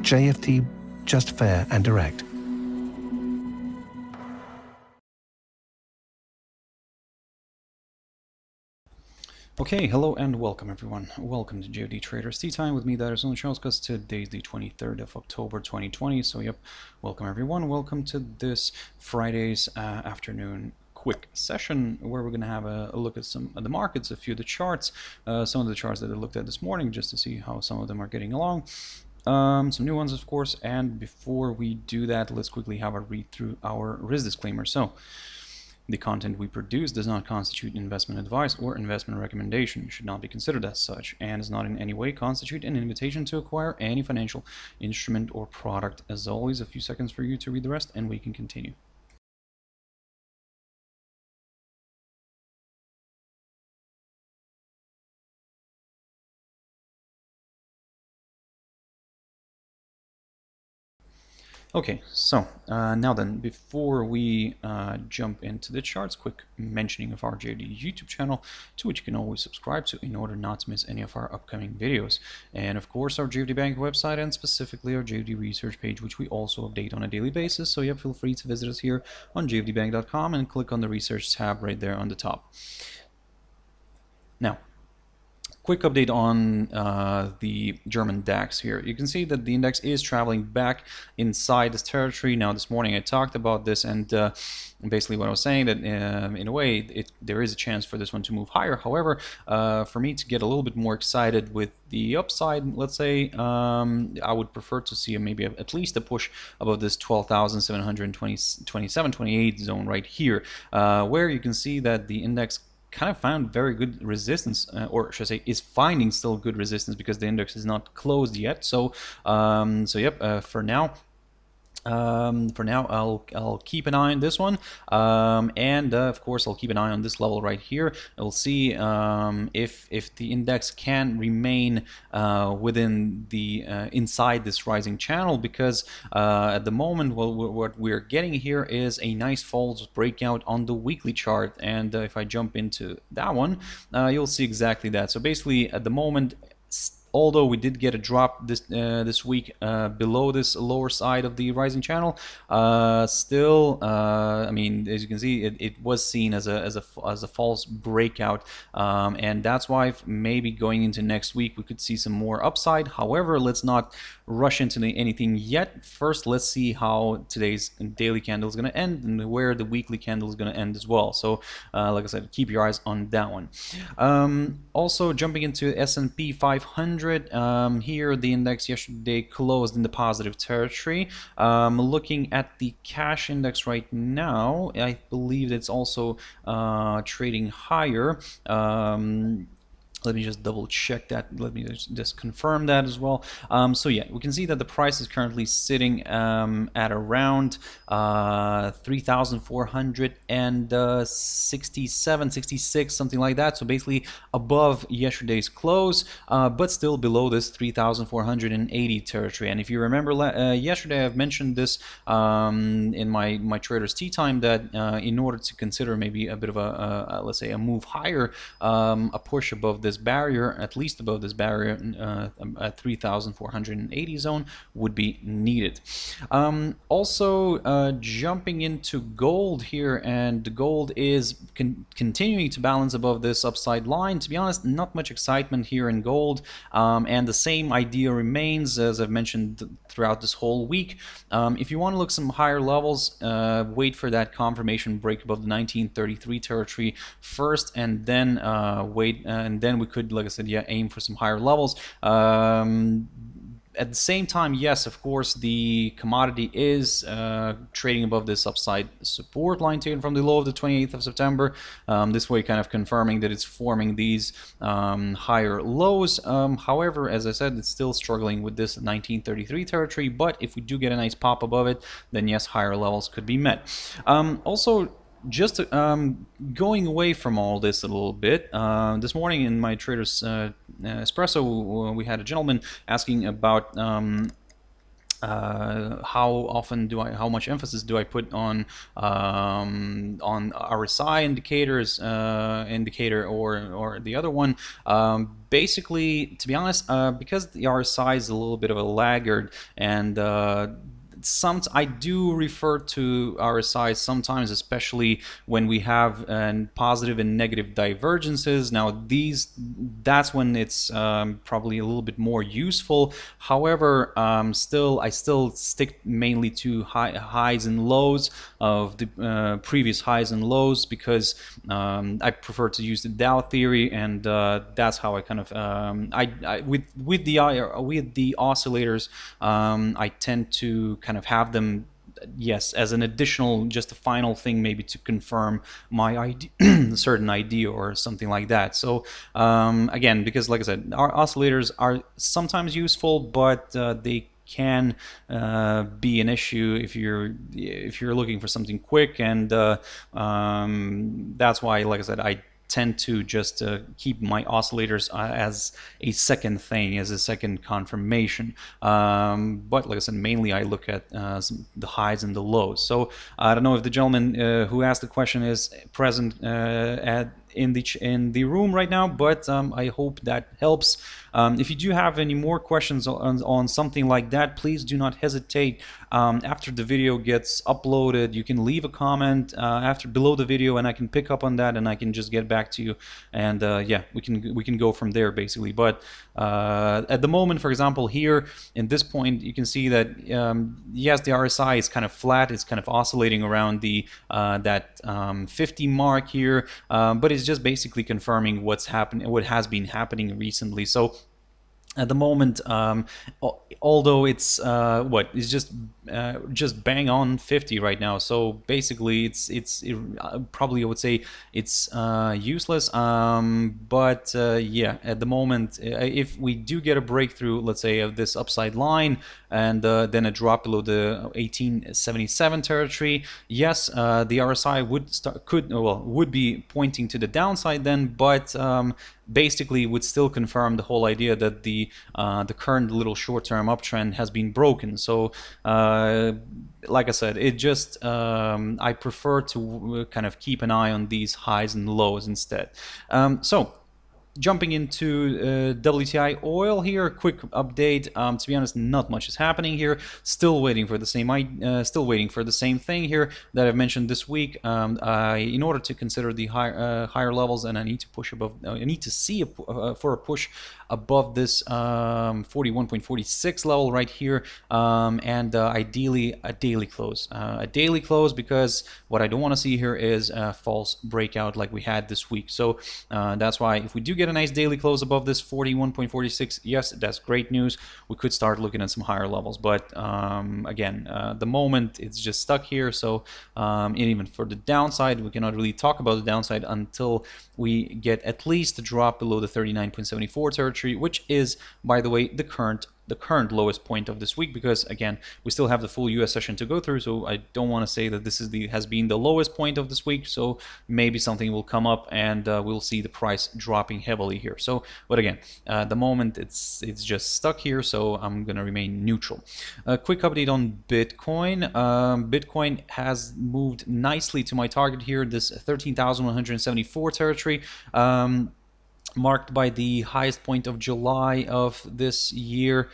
JFD, just fair and direct. Okay, hello and welcome everyone. Welcome to JFD Traders Tea Time with me, Darius Anucauskas. Today is the 23rd of October 2020. So yep, welcome everyone. Welcome to this Friday's afternoon quick session where we're going to have a look at some of the markets, a few of the charts, some of the charts that I looked at this morning just to see how some of them are getting along. Some new ones, of course. And before we do that, let's quickly have a read through our risk disclaimer. So, the content we produce does not constitute investment advice or investment recommendation, should not be considered as such, and does not in any way constitute an invitation to acquire any financial instrument or product. As always, a few seconds for you to read the rest and we can continue. Okay, so now then, before we jump into the charts, quick mentioning of our JFD YouTube channel, to which you can always subscribe to in order not to miss any of our upcoming videos. And of course, our JFD Bank website and specifically our JFD research page, which we also update on a daily basis. So yeah, feel free to visit us here on jfdbank.com and click on the research tab right there on the top. Now, quick update on the German DAX here. You can see that the index is traveling back inside this territory. Now, this morning I talked about this, and basically what I was saying that in a way there is a chance for this one to move higher. However, for me to get a little bit more excited with the upside, let's say, I would prefer to see maybe at least a push above this 12,727-28 zone right here, where you can see that the index kind of found very good resistance, or should I say is finding still good resistance, because the index is not closed yet. So yep, for now I'll keep an eye on this one, and of course I'll keep an eye on this level right here. We'll see if the index can remain within the inside this rising channel, because at the moment, well, what we're getting here is a nice false breakout on the weekly chart, and if I jump into that one, you'll see exactly that. So basically, at the moment, although we did get a drop this week below this lower side of the rising channel, still, I mean, as you can see, it was seen as a false breakout, and that's why maybe going into next week we could see some more upside. However, let's not rush into anything yet. First, let's see how today's daily candle is going to end and where the weekly candle is going to end as well. So, like I said, keep your eyes on that one. Also, jumping into S&P 500. Here the index yesterday closed in the positive territory. Looking at the cash index right now, I believe it's also trading higher. Let me just double check that. Let me just confirm that as well. So yeah, we can see that the price is currently sitting at around 3,467, 66, something like that. So basically above yesterday's close, but still below this 3,480 territory. And if you remember, yesterday I've mentioned this in my Traders Tea Time, that in order to consider maybe a bit of a let's say a move higher, a push above this barrier, at least above this barrier at 3,480 zone, would be needed. Also, jumping into gold here, and the gold is continuing to balance above this upside line. To be honest, not much excitement here in gold, and the same idea remains as I've mentioned throughout this whole week. If you want to look some higher levels, wait for that confirmation break above the 1933 territory first, and then wait, and then we could, like I said, yeah, aim for some higher levels. At the same time, yes, of course, the commodity is trading above this upside support line taken from the low of the 28th of September. This way kind of confirming that it's forming these higher lows. However, as I said, it's still struggling with this 1933 territory, but if we do get a nice pop above it, then yes, higher levels could be met. Also, just going away from all this a little bit, this morning in my Traders Espresso, we had a gentleman asking about how much emphasis do I put on RSI indicators, indicator or the other one? Basically, to be honest, because the RSI is a little bit of a laggard, and I do refer to RSI sometimes, especially when we have positive and negative divergences. Now that's when it's probably a little bit more useful. However, I still stick mainly to highs and lows of the previous highs and lows, because I prefer to use the Dow theory, and that's how I kind of with the oscillators, I tend to kind of have them, yes, as an additional, just a final thing, maybe to confirm my idea, certain idea or something like that. So again, because like I said, our oscillators are sometimes useful, but they can be an issue if you're looking for something quick, and that's why, like I said, I tend to just keep my oscillators as a second thing, as a second confirmation. But like I said, mainly I look at the highs and the lows. So I don't know if the gentleman who asked the question is present in the room right now, but I hope that helps. If you do have any more questions on something like that, please do not hesitate. After the video gets uploaded, you can leave a comment below the video, and I can pick up on that, and I can just get back to you, and yeah, we can go from there basically. But at the moment, for example, here in this point, you can see that yes, the RSI is kind of flat. It's kind of oscillating around the that 50 mark here, but it's just basically confirming what has been happening recently. So at the moment, although it's it's just bang on 50 right now, so basically it's probably, I would say, it's useless. But yeah, at the moment, if we do get a breakthrough, let's say, of this upside line, and then a drop below the 1877 territory, yes, the RSI would be pointing to the downside then, but basically would still confirm the whole idea that the current little short-term uptrend has been broken. So like I said, it just I prefer to kind of keep an eye on these highs and lows instead. So jumping into WTI oil here, quick update. To be honest, not much is happening here. Still waiting for the same thing here that I've mentioned this week. In order to consider the higher levels, and I need to push above. I need to see for a push above this 41.46 level right here, and ideally a daily close. Because what I don't want to see here is a false breakout like we had this week. So that's why, if we do get a nice daily close above this 41.46, yes, that's great news. We could start looking at some higher levels, but again, the moment it's just stuck here. So and even for the downside, we cannot really talk about the downside until we get at least a drop below the 39.74 territory, which is, by the way, the current lowest point of this week, because again, we still have the full US session to go through, so I don't want to say that this has been the lowest point of this week. So maybe something will come up, and we'll see the price dropping heavily here. So, but again, the moment it's just stuck here, so I'm gonna remain neutral. A quick update on Bitcoin. Bitcoin has moved nicely to my target here, this 13,174 territory. Marked by the highest point of July of this year.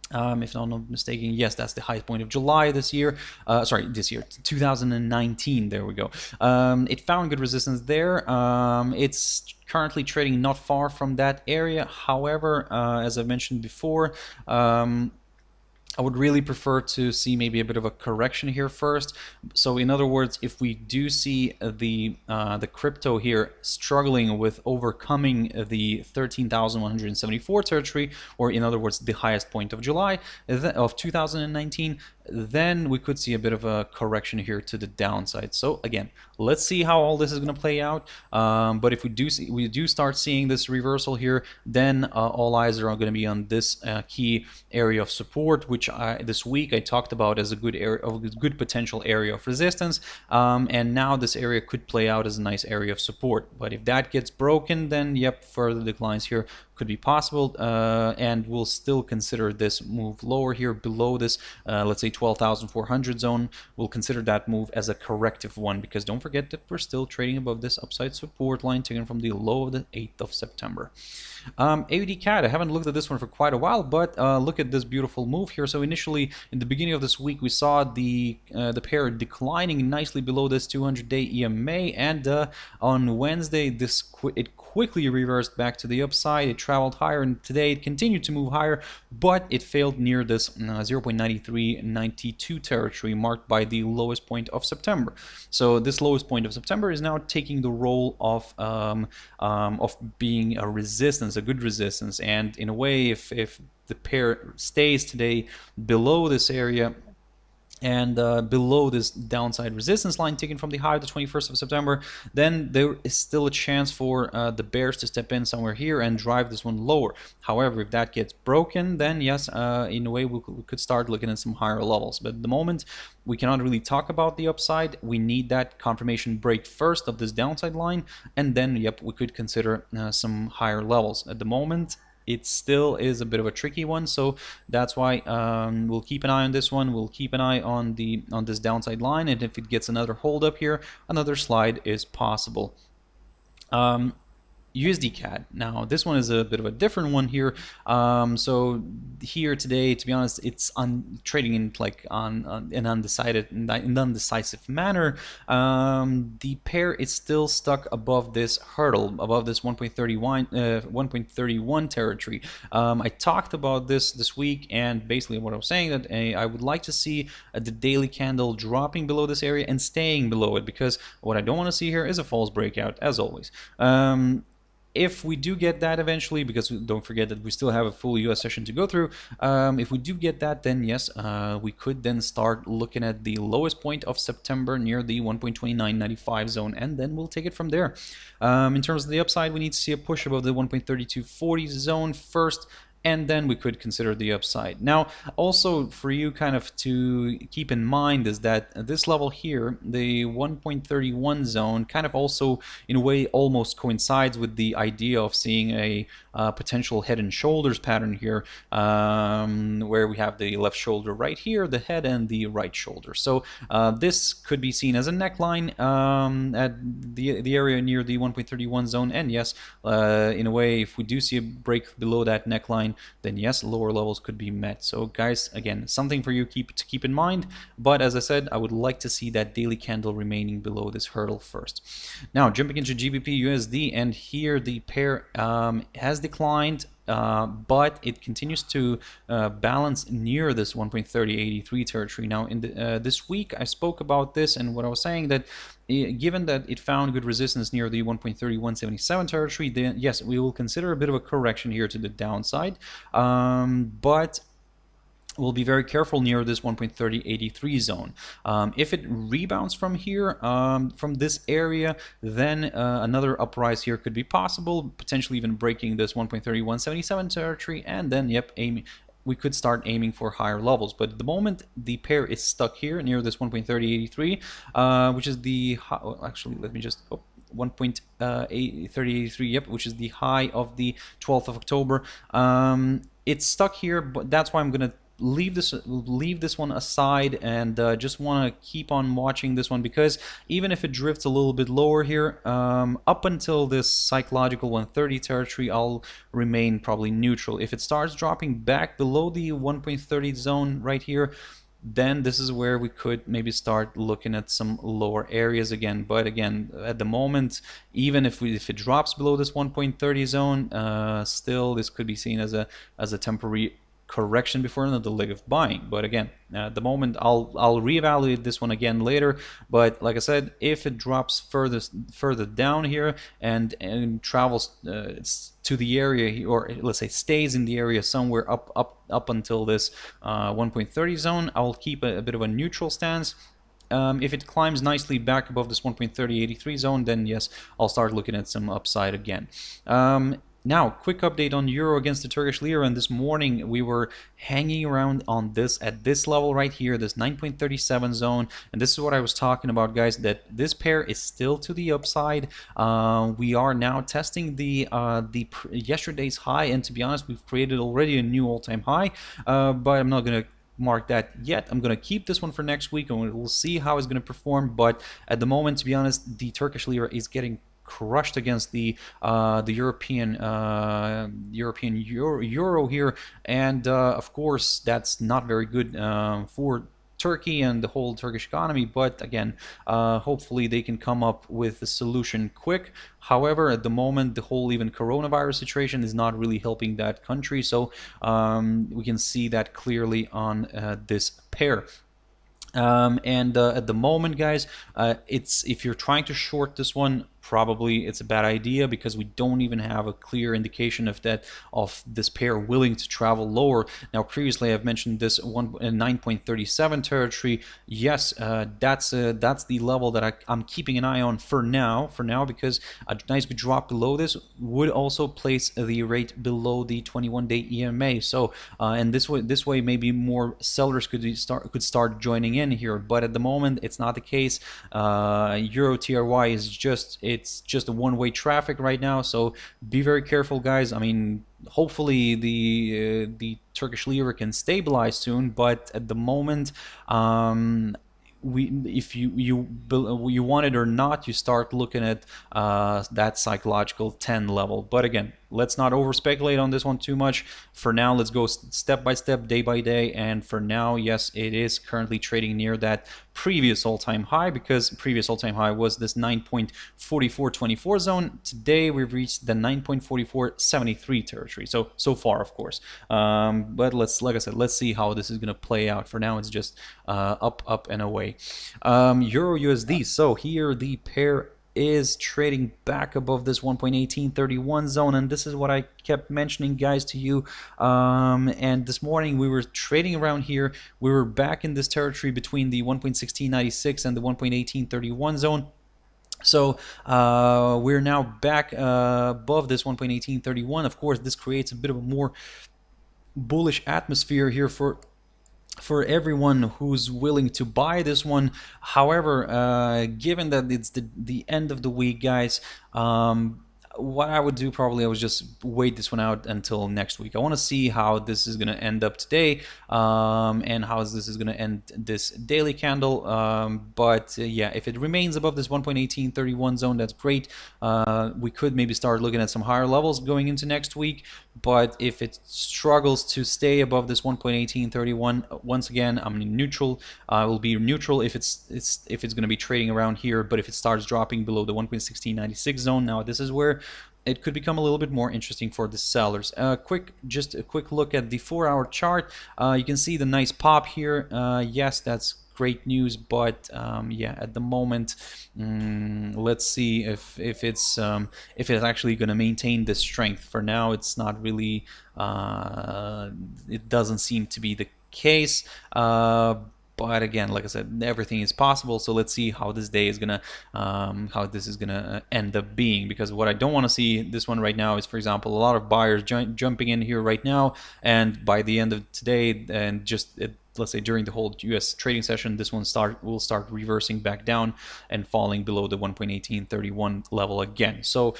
If I'm not mistaken, yes, that's the highest point of July this year. This year, 2019. There we go. It found good resistance there. It's currently trading not far from that area. However, as I mentioned before, I would really prefer to see maybe a bit of a correction here first. So in other words, if we do see the crypto here struggling with overcoming the 13,174 territory, or in other words, the highest point of July of 2019, then we could see a bit of a correction here to the downside. So again, let's see how all this is going to play out. But if we do start seeing this reversal here, then all eyes are going to be on this key area of support, which which this week I talked about as a good area, a good potential area of resistance, and now this area could play out as a nice area of support. But if that gets broken, then yep, further declines here could be possible, and we'll still consider this move lower here below this, let's say 12,400 zone. We'll consider that move as a corrective one, because don't forget that we're still trading above this upside support line taken from the low of the 8th of September. AUDCAD, I haven't looked at this one for quite a while, but look at this beautiful move here. So initially, in the beginning of this week, we saw the pair declining nicely below this 200-day EMA, and on Wednesday, it quickly reversed back to the upside. It traveled higher, and today it continued to move higher, but it failed near this 0.9392 territory marked by the lowest point of September. So this lowest point of September is now taking the role of being a resistance, a good resistance. And in a way, if the pair stays today below this area and below this downside resistance line taken from the high of the 21st of September, then there is still a chance for the bears to step in somewhere here and drive this one lower. However, if that gets broken, then yes, in a way we could start looking at some higher levels. But at the moment, we cannot really talk about the upside. We need that confirmation break first of this downside line, and then yep, we could consider some higher levels. At the moment, it still is a bit of a tricky one, so that's why we'll keep an eye on this one. We'll keep an eye on this downside line, and if it gets another hold up here, another slide is possible. USD-CAD. Now this one is a bit of a different one here. So here today, to be honest, it's trading in like on an undecisive manner. The pair is still stuck above this hurdle, above this 1.31 territory. I talked about this week, and basically what I was saying that I would like to see the daily candle dropping below this area and staying below it, because what I don't want to see here is a false breakout, as always. If we do get that eventually, because don't forget that we still have a full US session to go through, if we do get that, then yes, we could then start looking at the lowest point of September near the 1.2995 zone, and then we'll take it from there. In terms of the upside, we need to see a push above the 1.3240 zone first, and then we could consider the upside. Now, also for you kind of to keep in mind is that this level here, the 1.31 zone, kind of also in a way almost coincides with the idea of seeing a potential head and shoulders pattern here, where we have the left shoulder right here, the head, and the right shoulder. So this could be seen as a neckline at the area near the 1.31 zone, and yes, in a way, if we do see a break below that neckline, then yes, lower levels could be met. So guys, again, something for you to keep in mind, but as I said, I would like to see that daily candle remaining below this hurdle first. Now jumping into GBPUSD, and here the pair has declined, but it continues to balance near this 1.3083 territory. Now in this week I spoke about this, and what I was saying that given that it found good resistance near the 1.3177 territory, then yes, we will consider a bit of a correction here to the downside, but we'll be very careful near this 1.3083 zone. If it rebounds from here, from this area, then another uprise here could be possible, potentially even breaking this 1.3177 territory, and then yep, we could start aiming for higher levels. But at the moment, the pair is stuck here near this 1.3083, which is the actually, let me just 1.3083, yep, which is the high of the 12th of October. It's stuck here, but that's why I'm gonna leave this one aside, and just want to keep on watching this one, because even if it drifts a little bit lower here, up until this psychological 130 territory, I'll remain probably neutral. If it starts dropping back below the 1.30 zone right here, then this is where we could maybe start looking at some lower areas again. But again, at the moment, even if it drops below this 1.30 zone, still this could be seen as a temporary correction before another leg of buying. But again, at the moment, I'll reevaluate this one again later. But like I said, if it drops further down here and travels to the area, or let's say stays in the area somewhere up until this 1.30 zone, I'll keep a bit of a neutral stance. If it climbs nicely back above this 1.3083 zone, then yes, I'll start looking at some upside again. Now, quick update on euro against the Turkish lira, and this morning we were hanging around on this at this level right here, this 9.37 zone, and this is what I was talking about, guys, that this pair is still to the upside. We are now testing the yesterday's high, and to be honest, we've created already a new all-time high, but I'm not gonna mark that yet. I'm going to keep this one for next week, and we'll see how it's going to perform. But at the moment, to be honest, the Turkish lira is getting crushed against the European euro here, and of course that's not very good for Turkey and the whole Turkish economy. But again, hopefully they can come up with a solution quick. However, at the moment, the whole even coronavirus situation is not really helping that country, so we can see that clearly on this pair. At the moment, guys, if you're trying to short this one, probably it's a bad idea, because we don't even have a clear indication of this pair willing to travel lower. Now, previously I've mentioned this 9.37 territory. Yes, that's the level that I'm keeping an eye on for now, because a nice good drop below this would also place the rate below the 21-day EMA. So and this way maybe more sellers could start joining in here, but at the moment it's not the case. Euro TRY is it's just a one-way traffic right now, so be very careful, guys. I mean, hopefully the Turkish lira can stabilize soon, but at the moment, if you want it or not, you start looking at that psychological 10 level. But again, let's not over speculate on this one too much. For now, let's go step by step, day by day, and for now, yes, it is currently trading near that previous all-time high, because previous all-time high was this 9.4424 zone. Today we've reached the 9.4473 territory, so far, of course. But like I said, let's see how this is going to play out. For now, it's just up and away. Euro USD, so here the pair is trading back above this 1.1831 zone, and this is what I kept mentioning, guys, to you. And this morning we were trading around here. We were back in this territory between the 1.1696 and the 1.1831 zone. So we're now back above this 1.1831. Of course, this creates a bit of a more bullish atmosphere here for everyone who's willing to buy this one. However, given that it's the end of the week, guys, what I would do probably, I would just wait this one out until next week. I want to see how this is going to end up today, and how this is going to end this daily candle. But yeah, if it remains above this 1.1831 zone, that's great. We could maybe start looking at some higher levels going into next week. But if it struggles to stay above this 1.1831, once again, I'm neutral. I will be neutral if it's going to be trading around here. But if it starts dropping below the 1.1696 zone, now this is where it could become a little bit more interesting for the sellers. Just a quick look at the 4-hour chart. You can see the nice pop here. Yes, that's great news, but yeah, at the moment, let's see if it's actually going to maintain this strength. For now, it's not really. It doesn't seem to be the case. But again, like I said, everything is possible. So let's see how this day is gonna, how this is gonna end up being. Because what I don't want to see this one right now is, for example, a lot of buyers jumping in here right now, and by the end of today, and just let's say during the whole U.S. trading session, this one will start reversing back down and falling below the 1.1831 level again. So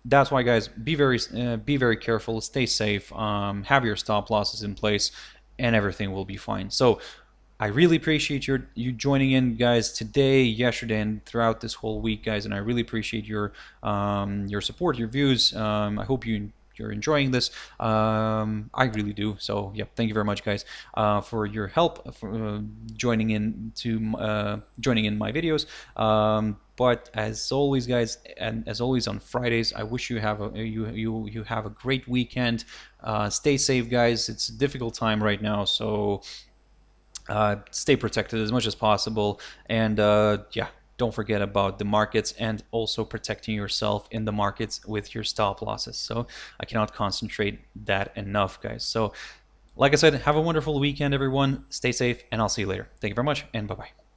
that's why, guys, be very careful, stay safe, have your stop losses in place, and everything will be fine. So I really appreciate you joining in, guys, today, yesterday, and throughout this whole week, guys. And I really appreciate your support, your views. I hope you're enjoying this. I really do. So yeah, thank you very much, guys, for your help, for joining in my videos. But as always, guys, and as always on Fridays, I wish you have a great weekend. Stay safe, guys. It's a difficult time right now, so stay protected as much as possible, and yeah, don't forget about the markets and also protecting yourself in the markets with your stop losses. So I cannot concentrate that enough, guys. So like I said, have a wonderful weekend, everyone. Stay safe, and I'll see you later. Thank you very much, and bye-bye.